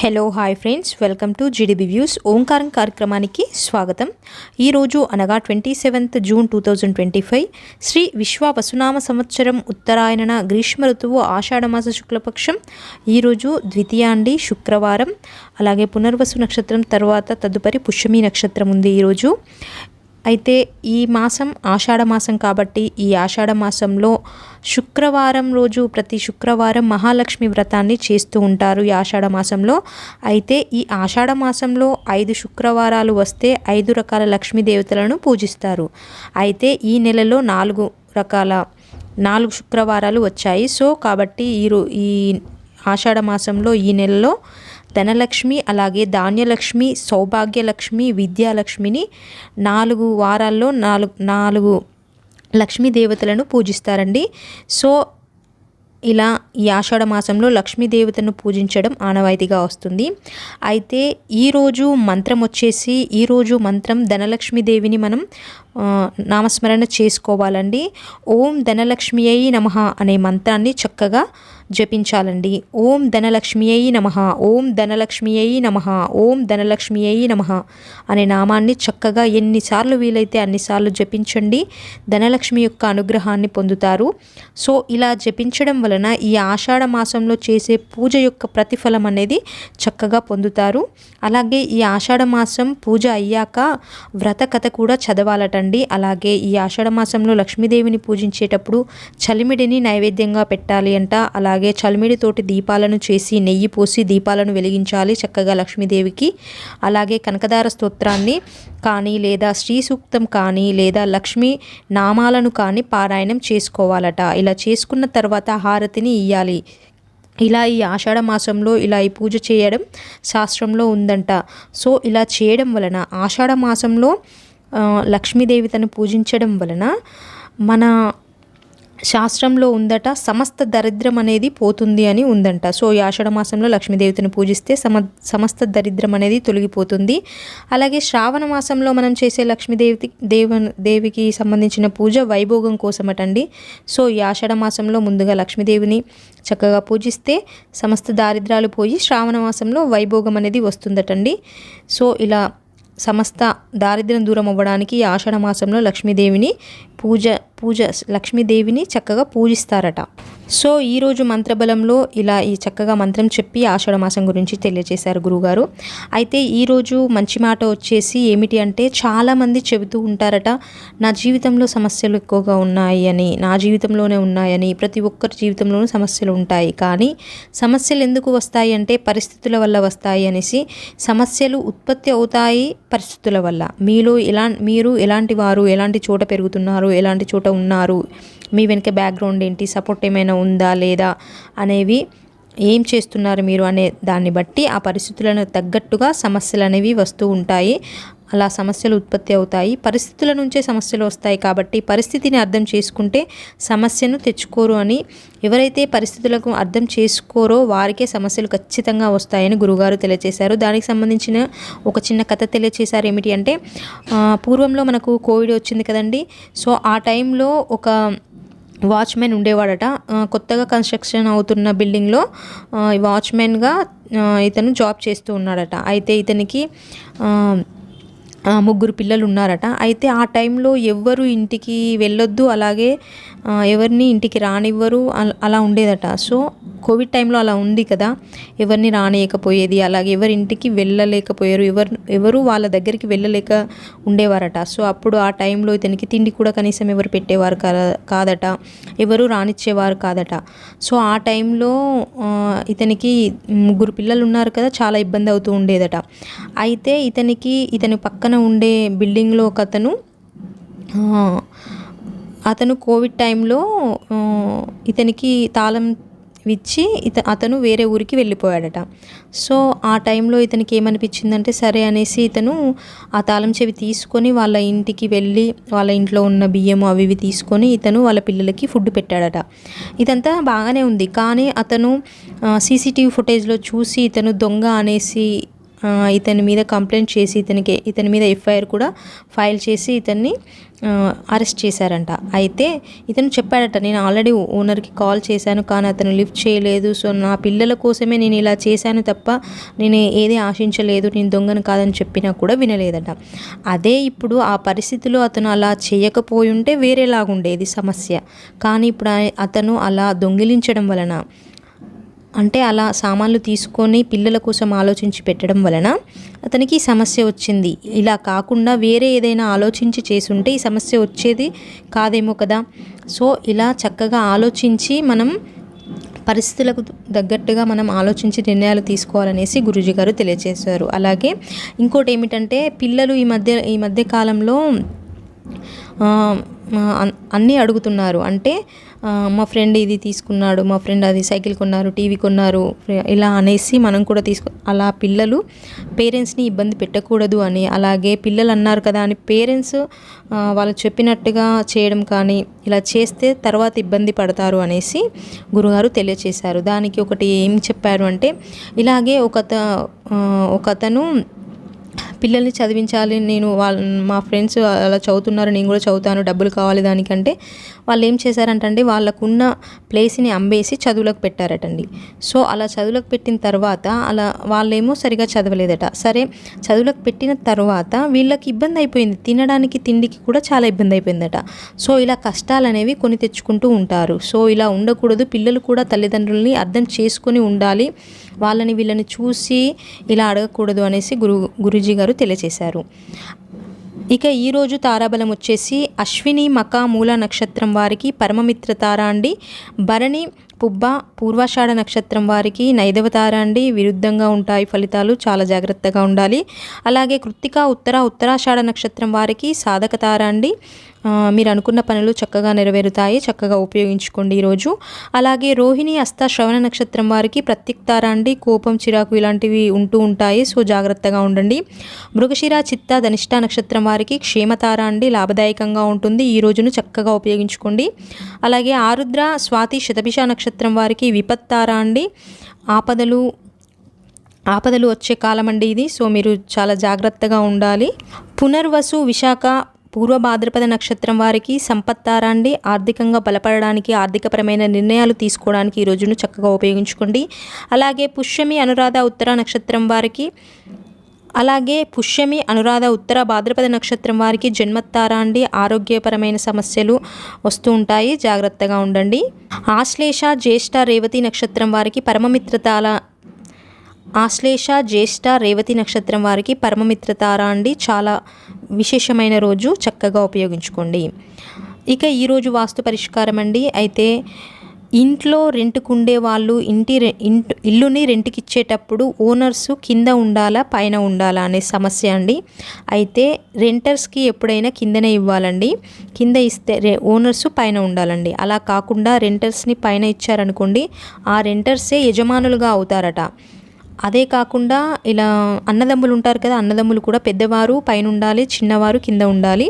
Hello hi friends, welcome to GDB views. ఓంకారం కార్యక్రమానికి స్వాగతం. ఈరోజు అనగా 27th జూన్ 2025 శ్రీ విశ్వ వసునామ సంవత్సరం ఉత్తరాయణ గ్రీష్మ ఋతువు ఆషాఢమాస శుక్లపక్షం. ఈరోజు ద్వితీయాండి శుక్రవారం. అలాగే పునర్వసు నక్షత్రం తర్వాత తదుపరి పుష్యమి నక్షత్రం ఉంది ఈరోజు. అయితే ఈ మాసం ఆషాఢ మాసం కాబట్టి ఈ ఆషాఢ మాసంలో శుక్రవారం రోజు ప్రతి శుక్రవారం మహాలక్ష్మి వ్రతాన్ని చేస్తూ ఉంటారు ఈ ఆషాఢ మాసంలో. అయితే ఈ ఆషాఢ మాసంలో 5 శుక్రవారాలు వస్తే 5 రకాల లక్ష్మీ దేవతలను పూజిస్తారు. అయితే ఈ నెలలో 4 శుక్రవారాలు వచ్చాయి. సో కాబట్టి ఈ ఆషాఢ మాసంలో ఈ నెలలో ధనలక్ష్మి, అలాగే ధాన్యలక్ష్మి, సౌభాగ్యలక్ష్మి, విద్యాలక్ష్మిని 4 వారాల్లో 4 లక్ష్మీ దేవతలను పూజిస్తారండి. సో ఇలా ఈ ఆషాఢ మాసంలో లక్ష్మీదేవతను పూజించడం ఆనవాయితీగా వస్తుంది. అయితే ఈరోజు మంత్రం వచ్చేసి ధనలక్ష్మీదేవిని మనం నామస్మరణ చేసుకోవాలండి. ఓం ధనలక్ష్మియై నమః అనే మంత్రాన్ని చక్కగా జపించాలండి. ఓం ధనలక్ష్మియై నమః, ఓం ధనలక్ష్మియై నమః, ఓం ధనలక్ష్మియై నమః అనే నామాన్ని చక్కగా ఎన్నిసార్లు వీలైతే అన్నిసార్లు జపించండి. ధనలక్ష్మి యొక్క అనుగ్రహాన్ని పొందుతారు. సో ఇలా జపించడం వలన ఈ ఆషాఢ మాసంలో చేసే పూజ యొక్క ప్రతిఫలం అనేది చక్కగా పొందుతారు. అలాగే ఈ ఆషాఢ మాసం పూజ అయ్యాక వ్రత కథ కూడా చదవాలటండి. అలాగే ఈ ఆషాఢ మాసంలో లక్ష్మీదేవిని పూజించేటప్పుడు చలిమిడిని నైవేద్యంగా పెట్టాలి అంట. అలాగే చలిమిడితోటి దీపాలను చేసి నెయ్యి పోసి దీపాలను వెలిగించాలి చక్కగా లక్ష్మీదేవికి. అలాగే కనకదార స్తోత్రాన్ని కానీ లేదా శ్రీ సూక్తం కానీ లేదా లక్ష్మీ నామాలను కానీ పారాయణం చేసుకోవాలట. ఇలా చేసుకున్న తర్వాత హారతిని ఇయ్యాలి. ఇలా ఈ ఆషాఢ మాసంలో ఇలా ఈ పూజ చేయడం శాస్త్రంలో ఉందంట. సో ఇలా చేయడం వలన ఆషాఢ మాసంలో లక్ష్మీదేవితను పూజించడం వలన మన శాస్త్రంలో ఉందట సమస్త దరిద్రం అనేది పోతుంది అని ఉందంట. సో ఈ ఆషాఢ మాసంలో లక్ష్మీదేవితను పూజిస్తే సమస్త దరిద్రం అనేది తొలగిపోతుంది. అలాగే శ్రావణ మాసంలో మనం చేసే లక్ష్మీదేవికి సంబంధించిన పూజ వైభోగం కోసమటండి. సో ఈ ఆషాఢ మాసంలో ముందుగా లక్ష్మీదేవిని చక్కగా పూజిస్తే సమస్త దారిద్రాలు పోయి శ్రావణ మాసంలో వైభోగం అనేది వస్తుందటండి. సో ఇలా సమస్త దారిద్ర్యం దూరం అవ్వడానికి ఆషాఢ మాసంలో లక్ష్మీదేవిని లక్ష్మీదేవిని చక్కగా పూజిస్తారట. సో ఈరోజు మంత్రబలంలో ఇలా ఈ చక్కగా మంత్రం చెప్పి ఆషాఢ మాసం గురించి తెలియజేశారు గురుగారు. అయితే ఈరోజు మంచి మాట వచ్చేసి ఏమిటి అంటే, చాలామంది చెబుతూ ఉంటారట నా జీవితంలో సమస్యలు ఎక్కువగా ఉన్నాయి అని, నా జీవితంలోనే ఉన్నాయని. ప్రతి ఒక్కరి జీవితంలోనూ సమస్యలు ఉంటాయి. కానీ సమస్యలు ఎందుకు వస్తాయి అంటే పరిస్థితుల వల్ల వస్తాయి అనేసి. సమస్యలు ఉత్పత్తి అవుతాయి పరిస్థితుల వల్ల. మీరు ఎలాంటి వారు, ఎలాంటి చోట పెరుగుతున్నారు, ఎలాంటి చోట ఉన్నారు, మీ వెనుక బ్యాక్గ్రౌండ్ ఏంటి, సపోర్ట్ ఏమైనా ఉందా లేదా అనేవి, ఏం చేస్తున్నారు మీరు అనే దాన్ని బట్టి ఆ పరిస్థితులను తగ్గట్టుగా సమస్యలు అనేవి వస్తూ ఉంటాయి. అలా సమస్యలు ఉత్పత్తి అవుతాయి. పరిస్థితుల నుంచే సమస్యలు వస్తాయి. కాబట్టి పరిస్థితిని అర్థం చేసుకుంటే సమస్యను తెచ్చుకోరు అని. ఎవరైతే పరిస్థితులకు అర్థం చేసుకోరో వారికే సమస్యలు ఖచ్చితంగా వస్తాయని గురుగారు తెలియజేశారు. దానికి సంబంధించిన ఒక చిన్న కథ తెలియజేశారు. ఏమిటి అంటే, పూర్వంలో మనకు కోవిడ్ వచ్చింది కదండి. సో ఆ టైంలో ఒక వాచ్మెన్ ఉండేవాడట. కొత్తగా కన్స్ట్రక్షన్ అవుతున్న బిల్డింగ్లో వాచ్మెన్గా ఇతను జాబ్ చేస్తూ ఉన్నాడట. అయితే ఇతనికి 3 పిల్లలు ఉన్నారట. అయితే ఆ టైంలో ఎవ్వరు ఇంటికి వెళ్ళొద్దు, అలాగే ఎవరిని ఇంటికి రానివ్వరు, అలా ఉండేదట. సో కోవిడ్ టైంలో అలా ఉంది కదా, ఎవరిని రానియకపోయేది, అలాగే ఎవరి ఇంటికి వెళ్ళలేకపోయారు, ఎవరు వాళ్ళ దగ్గరికి వెళ్ళలేక ఉండేవారట. సో అప్పుడు ఆ టైంలో ఇతనికి తిండి కూడా కనీసం ఎవరు పెట్టేవారు కాదట, ఎవరు రానిచ్చేవారు కాదట. సో ఆ టైంలో ఇతనికి 3 పిల్లలు ఉన్నారు కదా, చాలా ఇబ్బంది అవుతూ ఉండేదట. అయితే ఇతని పక్కన ఉండే బిల్డింగ్లో ఒక అతను కోవిడ్ టైంలో ఇతనికి తాళం ఇచ్చి అతను వేరే ఊరికి వెళ్ళిపోయాడట. సో ఆ టైంలో ఇతనికి ఏమనిపించిందంటే, సరే అనేసి ఇతను ఆ తాళం చెవి తీసుకొని వాళ్ళ ఇంటికి వెళ్ళి వాళ్ళ ఇంట్లో ఉన్న బియ్యము అవి ఇవి తీసుకొని ఇతను వాళ్ళ పిల్లలకి ఫుడ్ పెట్టాడట. ఇదంతా బాగానే ఉంది. కానీ అతను సీసీటీవీ ఫుటేజ్లో చూసి ఇతను దొంగ అనేసి ఇతని మీద కంప్లైంట్ చేసి ఇతని మీద ఎఫ్ఐఆర్ కూడా ఫైల్ చేసి ఇతన్ని అరెస్ట్ చేశారంట. అయితే ఇతను చెప్పాడట, నేను ఆల్రెడీ ఓనర్కి కాల్ చేశాను కానీ అతను లిఫ్ట్ చేయలేదు. సో నా పిల్లల కోసమే నేను ఇలా చేశాను తప్ప నేను ఏది ఆశించలేదు, నేను దొంగను కాదని చెప్పినా కూడా వినలేదట. అదే ఇప్పుడు ఆ పరిస్థితిలో అతను అలా చేయకపోయి ఉంటే వేరేలాగుండేది సమస్య. కానీ ఇప్పుడు అతను అలా దొంగిలించడం వలన, అంటే అలా సామాన్లు తీసుకొని పిల్లల కోసం ఆలోచించి పెట్టడం వలన అతనికి ఈ సమస్య వచ్చింది. ఇలా కాకుండా వేరే ఏదైనా ఆలోచించి చేసుంటే ఈ సమస్య వచ్చేది కాదేమో కదా. సో ఇలా చక్కగా ఆలోచించి మనం పరిస్థితులకు తగ్గట్టుగా మనం ఆలోచించి నిర్ణయాలు తీసుకోవాలనేసి గురూజీ గారు తెలియజేశారు. అలాగే ఇంకోటి ఏమిటంటే పిల్లలు ఈ మధ్య కాలంలో అన్నీ అడుగుతున్నారు. అంటే మా ఫ్రెండ్ ఇది తీసుకున్నాడు, మా ఫ్రెండ్ అది సైకిల్ కొన్నారు, టీవీ కొన్నారు, ఇలా అనేసి మనం కూడా అలా పిల్లలు పేరెంట్స్ని ఇబ్బంది పెట్టకూడదు అని, అలాగే పిల్లలు అన్నారు కదా అని పేరెంట్స్ వాళ్ళు చెప్పినట్టుగా చేయడం కానీ ఇలా చేస్తే తర్వాత ఇబ్బంది పడతారు అనేసి గురుగారు తెలియచేశారు. దానికి ఒకటి ఏం చెప్పారు అంటే, ఇలాగే ఒకతను పిల్లల్ని చదివించాలి, మా ఫ్రెండ్స్ అలా చదువుతున్నారు, నేను కూడా చదువుతాను, డబ్బులు కావాలి దానికంటే వాళ్ళు ఏం చేశారంటండి, వాళ్ళకున్న ప్లేస్ని అమ్మేసి చదువులకు పెట్టారటండి. సో అలా చదువులకు పెట్టిన తర్వాత వాళ్ళేమో సరిగా చదవలేదట. సరే చదువులకు పెట్టిన తర్వాత వీళ్ళకి ఇబ్బంది అయిపోయింది, తినడానికి తిండికి కూడా చాలా ఇబ్బంది అయిపోయిందట. సో ఇలా కష్టాలు అనేవి కొని తెచ్చుకుంటూ ఉంటారు. సో ఇలా ఉండకూడదు, పిల్లలు కూడా తల్లిదండ్రులని అర్థం చేసుకొని ఉండాలి, వాళ్ళని వీళ్ళని చూసి ఇలా అడగకూడదు అనేసి గురూజీ గారు తెలియజేశారు. ఇక ఈరోజు తారాబలం వచ్చేసి అశ్విని మక మూల నక్షత్రం వారికి పరమమిత్ర తార అండి, భరణి పుబ్బ పూర్వాషాఢ నక్షత్రం వారికి నైదవ తార అండి. విరుద్ధంగా ఉంటాయి ఫలితాలు, చాలా జాగ్రత్తగా ఉండాలి. అలాగే కృత్తిక ఉత్తరాషాఢ నక్షత్రం వారికి సాధక తార అండి. మీరు అనుకున్న పనులు చక్కగా నెరవేరుతాయి, చక్కగా ఉపయోగించుకోండి ఈరోజు. అలాగే రోహిణి హస్త శ్రవణ నక్షత్రం వారికి ప్రత్యేక తార అండి, కోపం చిరాకు ఇలాంటివి ఉంటూ ఉంటాయి, సో జాగ్రత్తగా ఉండండి. మృగశిర చిత్త ధనిష్ట నక్షత్రం వారికి క్షేమతార అండి, లాభదాయకంగా ఉంటుంది, ఈ రోజును చక్కగా ఉపయోగించుకోండి. అలాగే ఆరుద్ర స్వాతి శతభిష నక్షత్రం వారికి విపత్తార అండి, ఆపదలు వచ్చే కాలం అండి ఇది, సో మీరు చాలా జాగ్రత్తగా ఉండాలి. పునర్వసు విశాఖ పూర్వ భాద్రపద నక్షత్రం వారికి సంపత్తార అండి, ఆర్థికంగా బలపడడానికి, ఆర్థికపరమైన నిర్ణయాలు తీసుకోవడానికి ఈ రోజును చక్కగా ఉపయోగించుకోండి. అలాగే పుష్యమి అనురాధ ఉత్తర భాద్రపద నక్షత్రం వారికి జన్మత్తార అండి, ఆరోగ్యపరమైన సమస్యలు వస్తూ ఉంటాయి, జాగ్రత్తగా ఉండండి. ఆశ్లేష జ్యేష్ఠ రేవతి నక్షత్రం వారికి పరమమిత్రతార అండి, చాలా విశేషమైన రోజు, చక్కగా ఉపయోగించుకోండి. ఇక ఈరోజు వాస్తు పరిష్కారం అండి. అయితే ఇంట్లో రెంట్కుండే వాళ్ళు ఇల్లుని రెంట్కి ఇచ్చేటప్పుడు ఓనర్స్ కింద ఉండాలా పైన ఉండాలా అనే సమస్య అండి. అయితే రెంటర్స్కి ఎప్పుడైనా కిందనే ఇవ్వాలండి, కింద ఇస్తే ఓనర్స్ పైన ఉండాలండి. అలా కాకుండా రెంటర్స్ని పైన ఇచ్చారనుకోండి, ఆ రెంటర్సే యజమానులుగా అవుతారట. అదే కాకుండా ఇలా అన్నదమ్ములు ఉంటారు కదా, అన్నదమ్ములు కూడా పెద్దవారు పైన ఉండాలి, చిన్నవారు కింద ఉండాలి.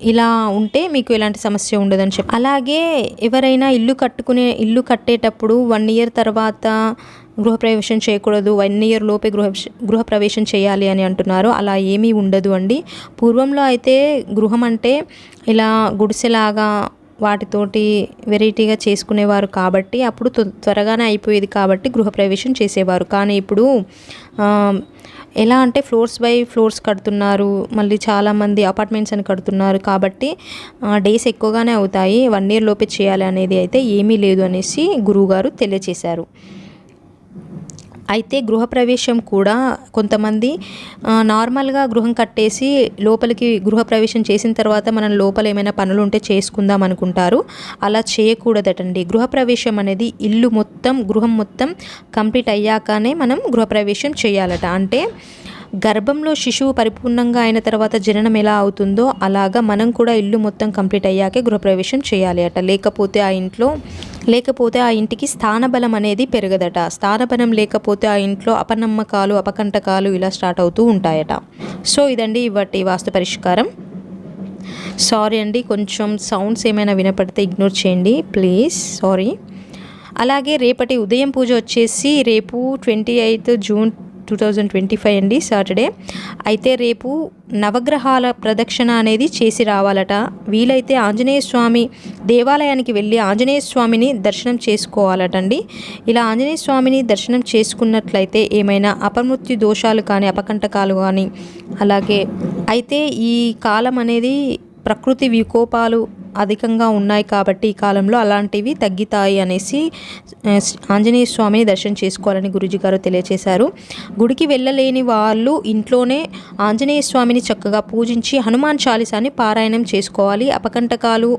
ఇలా ఉంటే మీకు ఎలాంటి సమస్య ఉండదని చెప్పి. అలాగే ఎవరైనా ఇల్లు కట్టేటప్పుడు 1 year తర్వాత గృహప్రవేశం చేయకూడదు, 1 year లోపే గృహప్రవేశం చేయాలి అని అంటున్నారు. అలా ఏమీ ఉండదు అండి. పూర్వంలో అయితే గృహం అంటే ఇలా గుడిసెలాగా వాటితోటి వెరైటీగా చేసుకునేవారు కాబట్టి అప్పుడు త్వరగానే అయిపోయేది కాబట్టి గృహప్రవేశం చేసేవారు. కానీ ఇప్పుడు ఎలా అంటే ఫ్లోర్స్ బై ఫ్లోర్స్ కడుతున్నారు, మళ్ళీ చాలామంది అపార్ట్మెంట్స్ అని కడుతున్నారు కాబట్టి డేస్ ఎక్కువగానే అవుతాయి. 1 year లోపే చేయాలి అనేది అయితే ఏమీ లేదు అనేసి గురువుగారు తెలియచేశారు. అయితే గృహప్రవేశం కూడా కొంతమంది నార్మల్గా గృహం కట్టేసి లోపలికి గృహప్రవేశం చేసిన తర్వాత మనం లోపల ఏమైనా పనులు ఉంటే చేసుకుందాం అనుకుంటారు. అలా చేయకూడదటండి. గృహప్రవేశం అనేది గృహం మొత్తం కంప్లీట్ అయ్యాకనే మనం గృహప్రవేశం చేయాలట. అంటే గర్భంలో శిశువు పరిపూర్ణంగా అయిన తర్వాత జననం ఎలా అవుతుందో అలాగా మనం కూడా ఇల్లు మొత్తం కంప్లీట్ అయ్యాకే గృహప్రవేశం చేయాలి అట. లేకపోతే ఆ ఇంటికి స్థానబలం అనేది పెరగదట. స్థానబలం లేకపోతే ఆ ఇంట్లో అపనమ్మకాలు, అపకంటకాలు ఇలా స్టార్ట్ అవుతూ ఉంటాయట. సో ఇదండి ఇవాటి వాస్తు పరిష్కారం. సారీ అండి, కొంచెం సౌండ్స్ ఏమైనా వినపడితే ఇగ్నోర్ చేయండి ప్లీజ్, సారీ. అలాగే రేపటి ఉదయం పూజ వచ్చేసి రేపు 28 June 2025 అండి, సాటర్డే. అయితే రేపు నవగ్రహాల ప్రదక్షిణ అనేది చేసి రావాలట. వీలైతే ఆంజనేయ స్వామి దేవాలయానికి వెళ్ళి ఆంజనేయ స్వామిని దర్శనం చేసుకోవాలటండి. ఇలా ఆంజనేయ స్వామిని దర్శనం చేసుకున్నట్లయితే ఏమైనా అపమృత్యు దోషాలు కానీ అపకంటకాలు కానీ అలాగే అయితే ఈ కాలం అనేది ప్రకృతి వికోపాలు అధికంగా ఉన్నాయి కాబట్టి ఈ కాలంలో అలాంటివి తగ్గుతాయి అనేసి ఆంజనేయ స్వామిని దర్శనం చేసుకోవాలని గురూజీ గారు తెలియజేశారు. గుడికి వెళ్ళలేని వాళ్ళు ఇంట్లోనే ఆంజనేయ స్వామిని చక్కగా పూజించి హనుమాన్ చాలీసాని పారాయణం చేసుకోవాలి. అపకంటకాలు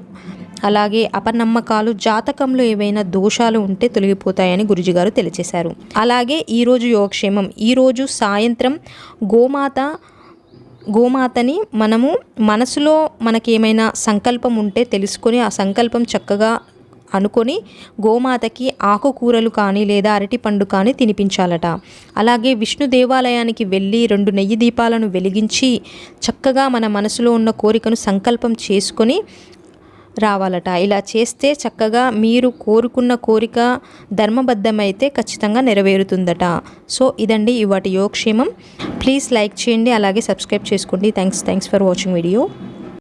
అలాగే అపనమ్మకాలు జాతకంలో ఏవైనా దోషాలు ఉంటే తొలగిపోతాయని గురూజీ గారు తెలియజేశారు. అలాగే ఈరోజు యోగక్షేమం, ఈరోజు సాయంత్రం గోమాతని మనము మనసులో మనకేమైనా సంకల్పం ఉంటే తెలుసుకొని ఆ సంకల్పం చక్కగా అనుకొని గోమాతకి ఆకుకూరలు కానీ లేదా అరటిపండు కానీ తినిపించాలట. అలాగే విష్ణు దేవాలయానికి వెళ్ళి 2 నెయ్యి దీపాలను వెలిగించి చక్కగా మన మనసులో ఉన్న కోరికను సంకల్పం చేసుకొని రావాలట. ఇలా చేస్తే చక్కగా మీరు కోరుకున్న కోరిక ధర్మబద్ధమైతే ఖచ్చితంగా నెరవేరుతుందట. సో ఇదండి ఇవాటి యోగక్షేమం. ప్లీజ్ లైక్ చేయండి, అలాగే సబ్స్క్రైబ్ చేసుకోండి. Thanks for watching video.